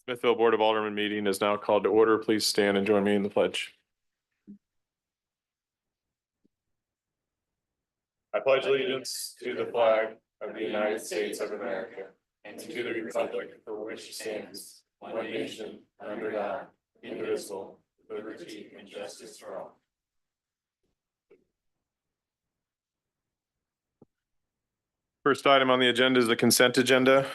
Smithville Board of Aldermen meeting is now called to order. Please stand and join me in the pledge. I pledge allegiance to the flag of the United States of America and to the republic for which it stands, one nation, under God, indivisible, with liberty and justice for all. First item on the agenda is the consent agenda.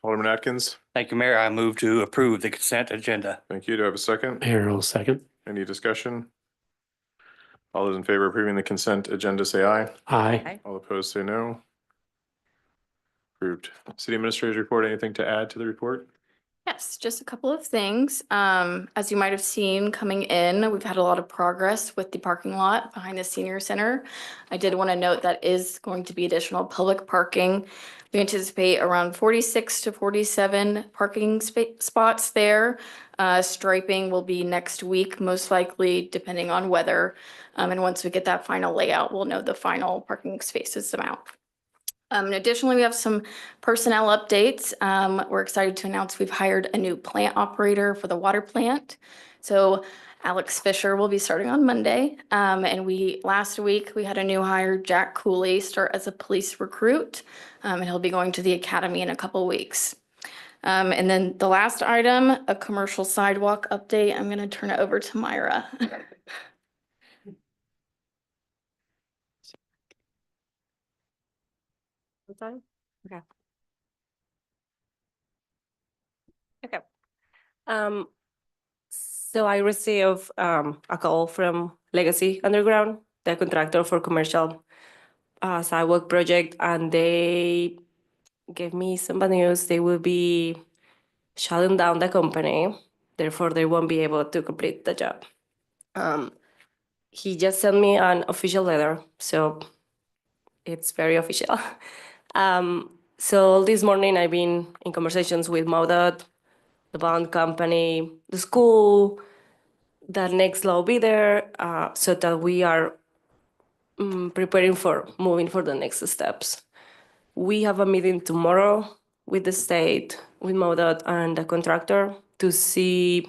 Alderman Atkins. Thank you, Mayor. I move to approve the consent agenda. Thank you. Do I have a second? Harold will second. Any discussion? All those in favor of approving the consent agenda say aye. Aye. All opposed say no. Approved. City Administrator's report, anything to add to the report? Yes, just a couple of things. As you might have seen coming in, we've had a lot of progress with the parking lot behind the senior center. I did want to note that is going to be additional public parking. We anticipate around 46 to 47 parking spots there. Striping will be next week, most likely, depending on weather. And once we get that final layout, we'll know the final parking spaces amount. And additionally, we have some personnel updates. We're excited to announce we've hired a new plant operator for the water plant. So Alex Fisher will be starting on Monday. And last week we had a new hire, Jack Cooley, start as a police recruit. And he'll be going to the academy in a couple weeks. And then the last item, a commercial sidewalk update. I'm going to turn it over to Myra. Okay. So I received a call from Legacy Underground, the contractor for commercial sidewalk project, and they gave me some bad news. They will be shutting down the company, therefore they won't be able to complete the job. He just sent me an official letter, so it's very official. So this morning I've been in conversations with MoDOT, the bond company, the school, the next low bidder, so that we are preparing for moving for the next steps. We have a meeting tomorrow with the state, with MoDOT and the contractor to see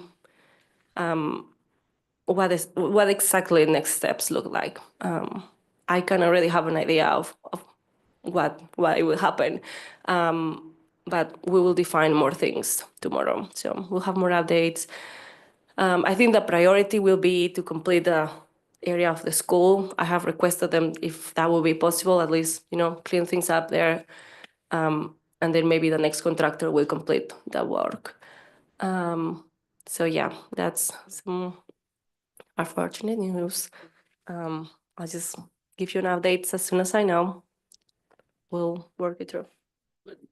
what exactly next steps look like. I can already have an idea of what will happen, but we will define more things tomorrow. So we'll have more updates. I think the priority will be to complete the area of the school. I have requested them if that will be possible, at least, clean things up there. And then maybe the next contractor will complete the work. So yeah, that's some unfortunate news. I'll just give you an update as soon as I know. We'll work it through.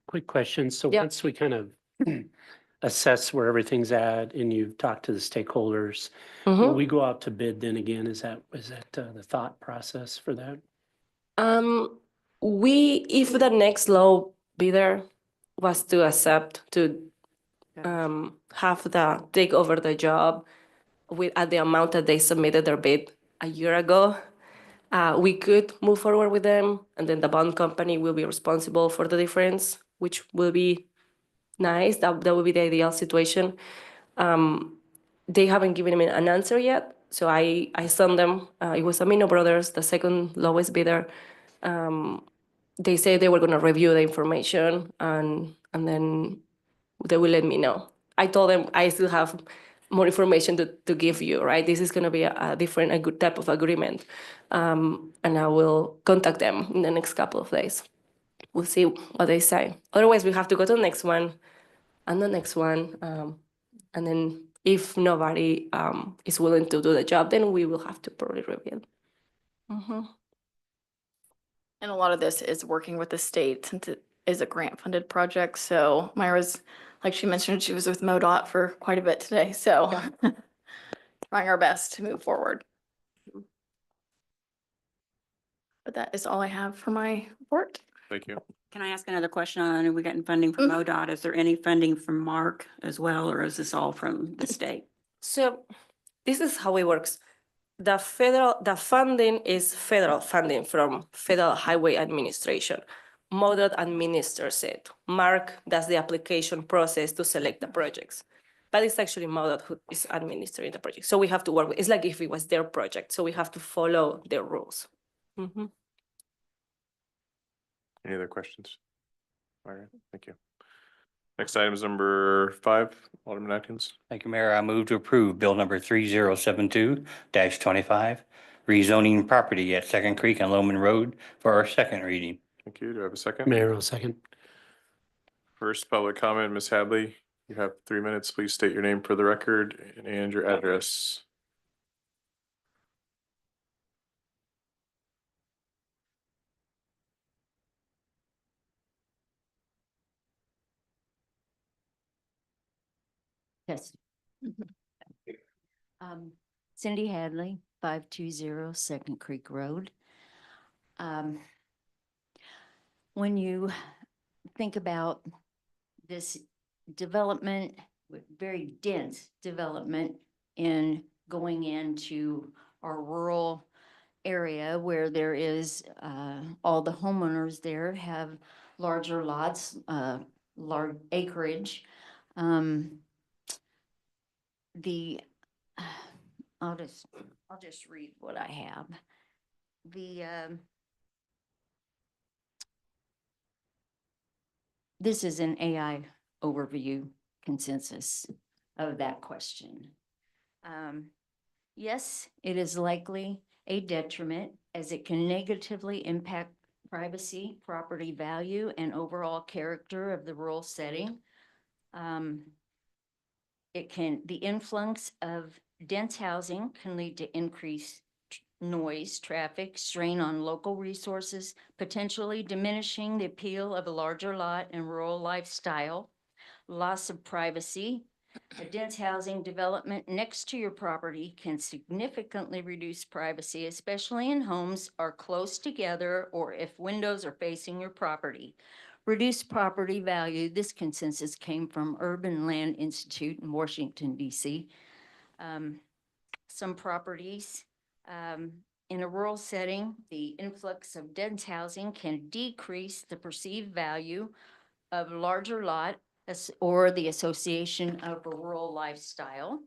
Quick question. So Yeah. once we kind of assess where everything's at and you've talked to the stakeholders, will we go out to bid then again? Is that the thought process for that? If the next low bidder was to accept to take over the job at the amount that they submitted their bid a year ago, we could move forward with them, and then the bond company will be responsible for the difference, which will be nice. That will be the ideal situation. They haven't given me an answer yet, so I sent them. It was Amino Brothers, the second lowest bidder. They say they were going to review the information and then they will let me know. I told them I still have more information to give you, right? This is going to be a good type of agreement. And I will contact them in the next couple of days. We'll see what they say. Otherwise, we have to go to the next one and the next one. And then if nobody is willing to do the job, then we will have to probably review. And a lot of this is working with the state since it is a grant funded project. So Myra's, like she mentioned, she was with MoDOT for quite a bit today. So trying our best to move forward. But that is all I have for my report. Thank you. Can I ask another question on, are we getting funding from MoDOT? Is there any funding from Mark as well, or is this all from the state? So this is how it works. The funding is federal funding from Federal Highway Administration. MoDOT administers it. Mark does the application process to select the projects. but it's actually MoDOT who is administering the project. So we have to work with, it's like if it was their project, so we have to follow their rules. Mhm. Any other questions? All right, thank you. Next item is number 5, Alderman Atkins. Thank you, Mayor. I move to approve Bill number 3072-25, rezoning property at Second Creek and Loman Road for our second reading. Thank you. Do I have a second? Mayor, I'll second. First public comment, Ms. Hadley. You have 3 minutes. Please state your name for the record and your address. Yes. Cindy Hadley, 520 Second Creek Road. When you think about this development, very dense development in going into our rural area where there is, all the homeowners there have larger lots, large acreage. The, I'll just read what I have. This is an AI overview consensus of that question. Yes, it is likely a detriment as it can negatively impact privacy, property value, and overall character of the rural setting. The influx of dense housing can lead to increased noise, traffic, strain on local resources, potentially diminishing the appeal of a larger lot and rural lifestyle, loss of privacy. A dense housing development next to your property can significantly reduce privacy, especially in homes are close together or if windows are facing your property. Reduced property value. This consensus came from Urban Land Institute in Washington, D.C. Some properties in a rural setting, the influx of dense housing can decrease the perceived value of larger lot or the association of a rural lifestyle.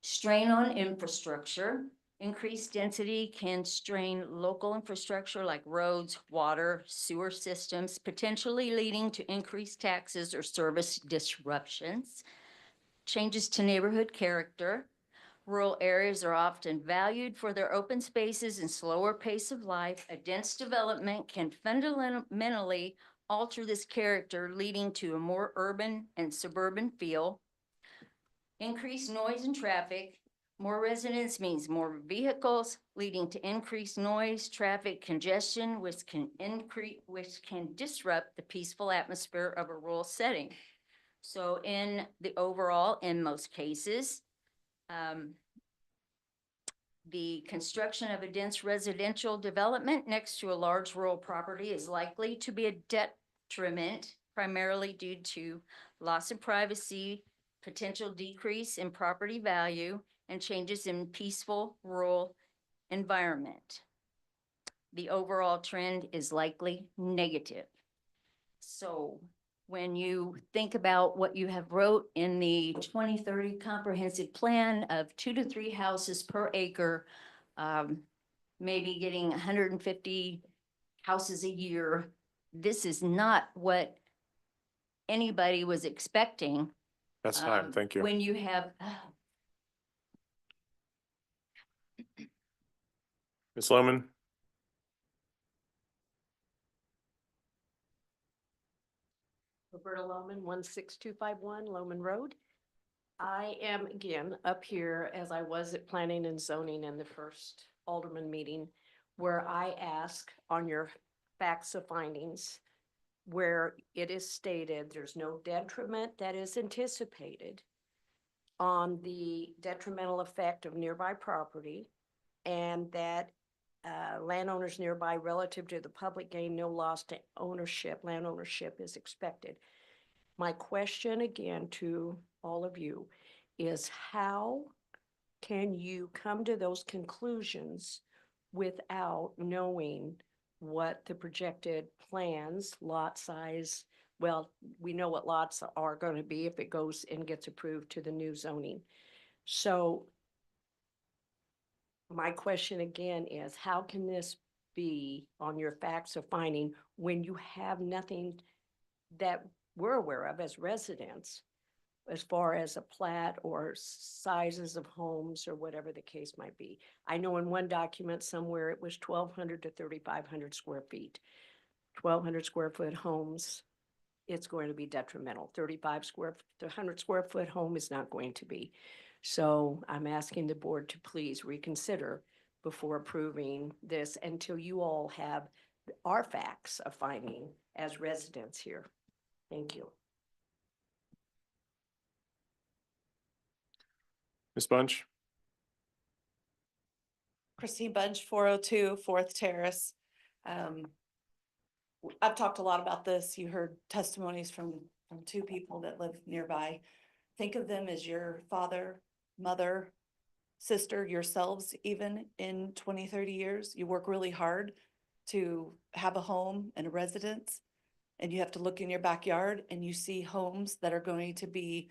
Strain on infrastructure. Increased density can strain local infrastructure like roads, water, sewer systems, potentially leading to increased taxes or service disruptions. Changes to neighborhood character. Rural areas are often valued for their open spaces and slower pace of life. A dense development can fundamentally alter this character, leading to a more urban and suburban feel. Increased noise and traffic. More residents means more vehicles, leading to increased noise, traffic congestion, which can disrupt the peaceful atmosphere of a rural setting. So in the overall, in most cases, the construction of a dense residential development next to a large rural property is likely to be a detriment, primarily due to loss of privacy, potential decrease in property value, and changes in peaceful rural environment. The overall trend is likely negative. So when you think about what you have wrote in the 2030 comprehensive plan of 2 to 3 houses per acre, maybe getting 150 houses a year, this is not what anybody was expecting. That's fine, thank you. When you have, Ms. Loman? Roberta Loman, 16251 Loman Road. I am again up here as I was at Planning and Zoning in the first Alderman meeting, where I ask on your facts of findings, where it is stated there's no detriment that is anticipated on the detrimental effect of nearby property, and that landowners nearby relative to the public gain no loss to ownership, land ownership is expected. My question again to all of you is how can you come to those conclusions without knowing what the projected plans, lot size, well, we know what lots are going to be if it goes and gets approved to the new zoning. So my question again is, how can this be on your facts of finding when you have nothing that we're aware of as residents as far as a plat or sizes of homes or whatever the case might be? I know in one document somewhere it was 1,200 to 3,500 square feet. 1,200 square foot homes, it's going to be detrimental. 35 square, the 100 square foot home is not going to be. So I'm asking the board to please reconsider before approving this until you all have our facts of finding as residents here. Thank you. Ms. Bunch? Christine Bunch, 402 Fourth Terrace. I've talked a lot about this. You heard testimonies from two people that live nearby. Think of them as your father, mother, sister, yourselves, even in 20, 30 years. You work really hard to have a home and a residence, and you have to look in your backyard and you see homes that are going to be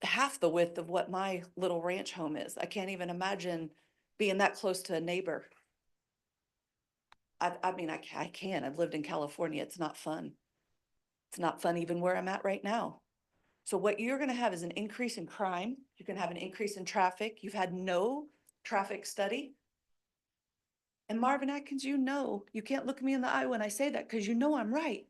half the width of what my little ranch home is. I can't even imagine being that close to a neighbor. I mean, I can. I've lived in California. It's not fun. It's not fun even where I'm at right now. So what you're going to have is an increase in crime. You can have an increase in traffic. You've had no traffic study. And Marvin Atkins, you can't look me in the eye when I say that because you know I'm right.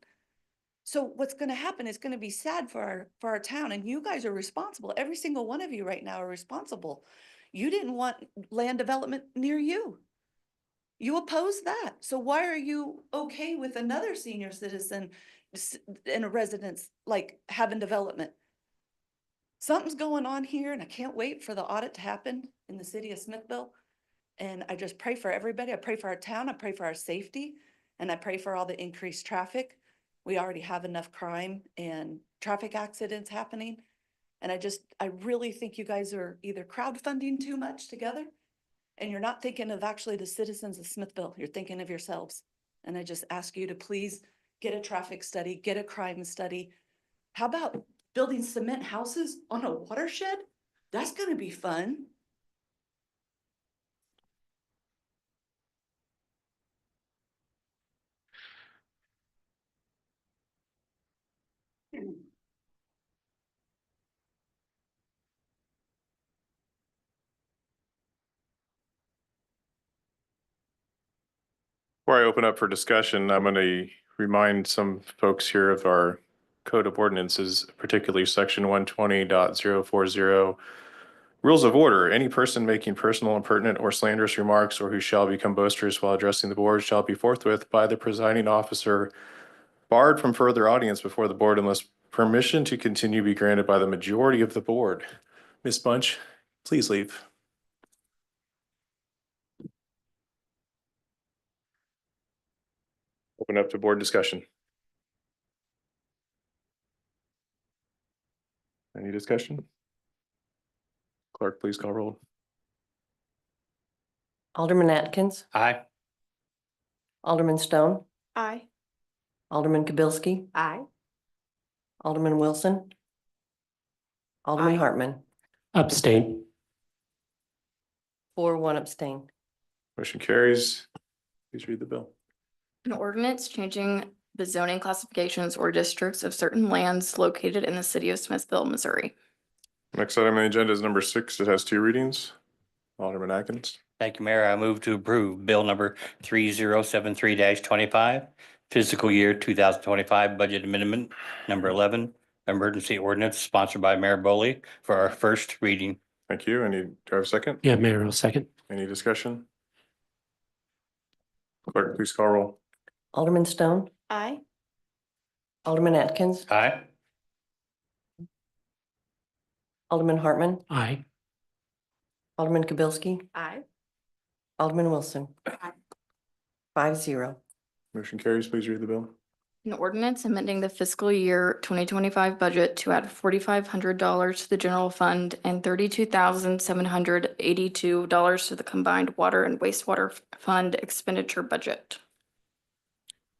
So what's going to happen is going to be sad for our town, and you guys are responsible. Every single one of you right now are responsible. You didn't want land development near you. You oppose that. So why are you okay with another senior citizen in a residence like having development? Something's going on here, and I can't wait for the audit to happen in the city of Smithville. And I just pray for everybody. I pray for our town. I pray for our safety, and I pray for all the increased traffic. We already have enough crime and traffic accidents happening. And I really think you guys are either crowdfunding too much together, and you're not thinking of actually the citizens of Smithville. You're thinking of yourselves. And I just ask you to please get a traffic study, get a crime study. How about building cement houses on a watershed? That's going to be fun. Before I open up for discussion, I'm going to remind some folks here of our code of ordinances, particularly section 120.040. Rules of order. Any person making personal, impertinent, or slanderous remarks or who shall become boisterous while addressing the board shall be forthwith by the presiding officer barred from further audience before the board unless permission to continue be granted by the majority of the board. Ms. Bunch, please leave. Open up to board discussion. Any discussion? Clerk, please call roll. Alderman Atkins, Aye. Alderman Stone, Aye. Alderman Kibelski, Aye. Alderman Wilson, Alderman Aye. Hartman, Abstain. 4-1 abstain. Motion carries. Please read the bill. An ordinance changing the zoning classifications or districts of certain lands located in the city of Smithville, Missouri. Next item on the agenda is number 6. It has 2 readings. Alderman Atkins. Thank you, Mayor. I move to approve Bill number 3073-25, fiscal year 2025 budget amendment number 11, emergency ordinance sponsored by Mayor Boley for our first reading. Thank you. Do I have a second? Yeah, Mayor, I'll second. Any discussion? Clerk, please call roll. Alderman Stone, Aye. Alderman Atkins, Aye. Alderman Hartman, Aye. Alderman Kibelski, Aye. Alderman Wilson. Aye. 5-0. Motion carries. Please read the bill. An ordinance amending the fiscal year 2025 budget to add $4,500 to the general fund and $32,782 to the combined water and wastewater fund expenditure budget.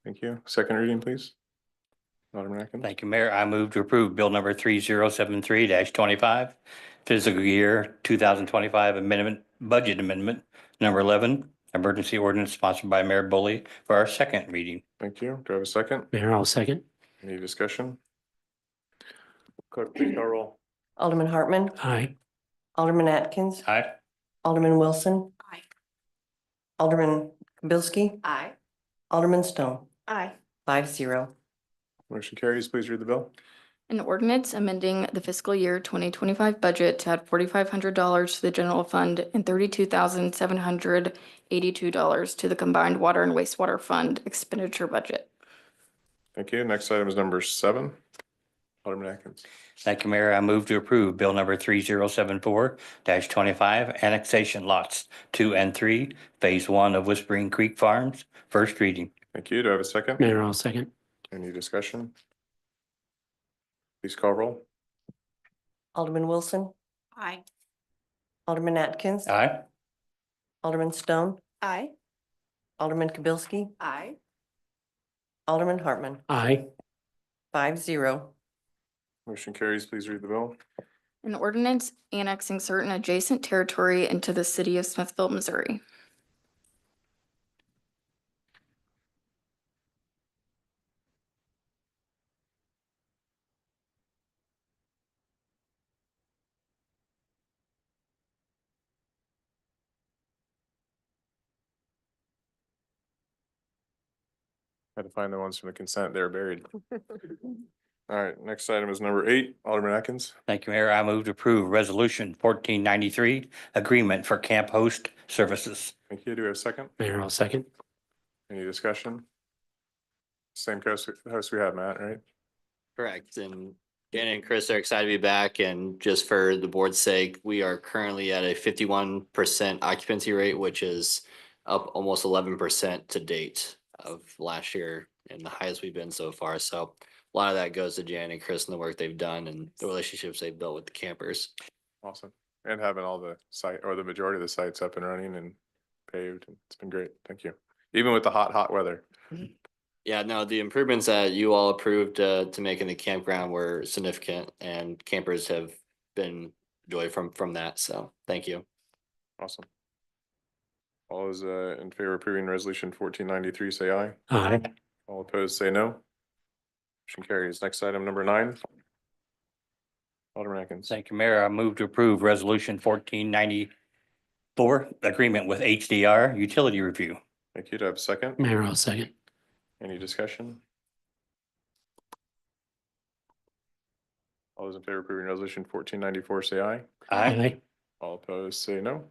Thank you. Second reading, please. Alderman Atkins. Thank you, Mayor. I move to approve Bill number 3073-25, fiscal year 2025 amendment, budget amendment number 11, emergency ordinance sponsored by Mayor Bully for our second reading. Thank you. Do I have a second? Mayor, I'll second. Any discussion? Clerk, please call roll. Alderman Hartman, Aye. Alderman Atkins, Aye. Alderman Wilson, Aye. Alderman Kibelski, Aye. Alderman Stone, Aye. 5-0. Motion carries. Please read the bill. An ordinance amending the fiscal year 2025 budget to add $4,500 to the general fund and $32,782 to the combined water and wastewater fund expenditure budget. Thank you. Next item is number 7. Alderman Atkins. Thank you, Mayor. I move to approve Bill number 3074-25, annexation lots 2 and 3, Phase 1 of Whispering Creek Farms, first reading. Thank you. Do I have a second? Mayor, I'll second. Any discussion? Please call roll. Alderman Wilson, Aye. Alderman Atkins, Aye. Alderman Stone, Aye. Alderman Kibelski, Aye. Alderman Hartman, Aye. 5-0. Motion carries. Please read the bill. An ordinance annexing certain adjacent territory into the city of Smithville, Missouri. Had to find the ones from the consent. They're buried. All right, next item is number 8. Alderman Atkins. Thank you, Mayor. I move to approve Resolution 1493, agreement for camp host services. Thank you. Do we have a second? Mayor, I'll second. Any discussion? Same host we had, Matt, right? Correct. And Janet and Chris are excited to be back. And just for the board's sake, we are currently at a 51% occupancy rate, which is up almost 11% to date of last year and the highest we've been so far. So a lot of that goes to Janet and Chris and the work they've done and the relationships they've built with the campers. Awesome. And having all the site or the majority of the sites up and running and paved. It's been great. Thank you. Even with the hot weather. Yeah, no, the improvements that you all approved to making the campground were significant and campers have been joy from that. So thank you. Awesome. All those in favor of approving resolution 1493, say aye. Aye. All opposed, say no. Motion carries. Next item, number 9. Alderman Atkins. Thank you, Mayor. I move to approve Resolution 1494, agreement with HDR utility review. Thank you. Do I have a second? Mayor, I'll second. Any discussion? All those in favor of approving resolution 1494, say aye. Aye. All opposed, say no.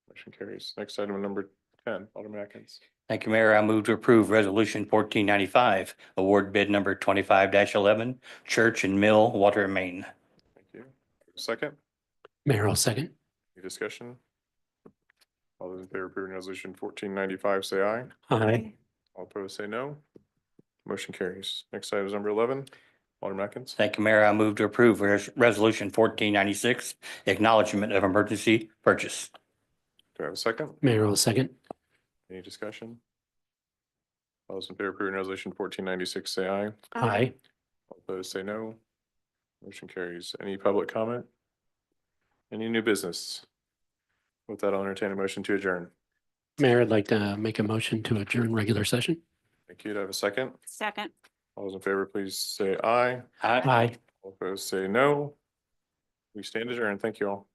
Motion carries. Next item, number 10, Alderman Atkins. Thank you, Mayor. I move to approve Resolution 1495, award bid number 25-11, Church and Mill Water and Main. Thank you. Second, Mayor, I'll second. any discussion? All those in favor of approving resolution 1495, say aye. Aye. All opposed, say no. Motion carries. Next item is number 11, Alderman Atkins. Thank you, Mayor. I move to approve Resolution 1496, acknowledgement of emergency purchase. Do I have a second? Mayor, I'll second. Any discussion? All those in favor of approving resolution 1496, say aye. Aye. All opposed, say no. Motion carries. Any public comment? Any new business? With that, I'll entertain a motion to adjourn. Mayor, I'd like to make a motion to adjourn regular session. Thank you. Do I have a second? Second. All those in favor, please say aye. Aye. All opposed, say no. We stand adjourned. Thank you all.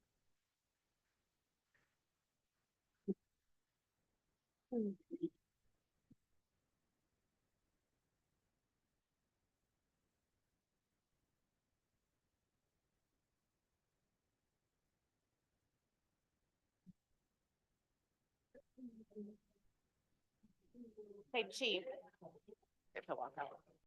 Hey, Chief. If I walk out.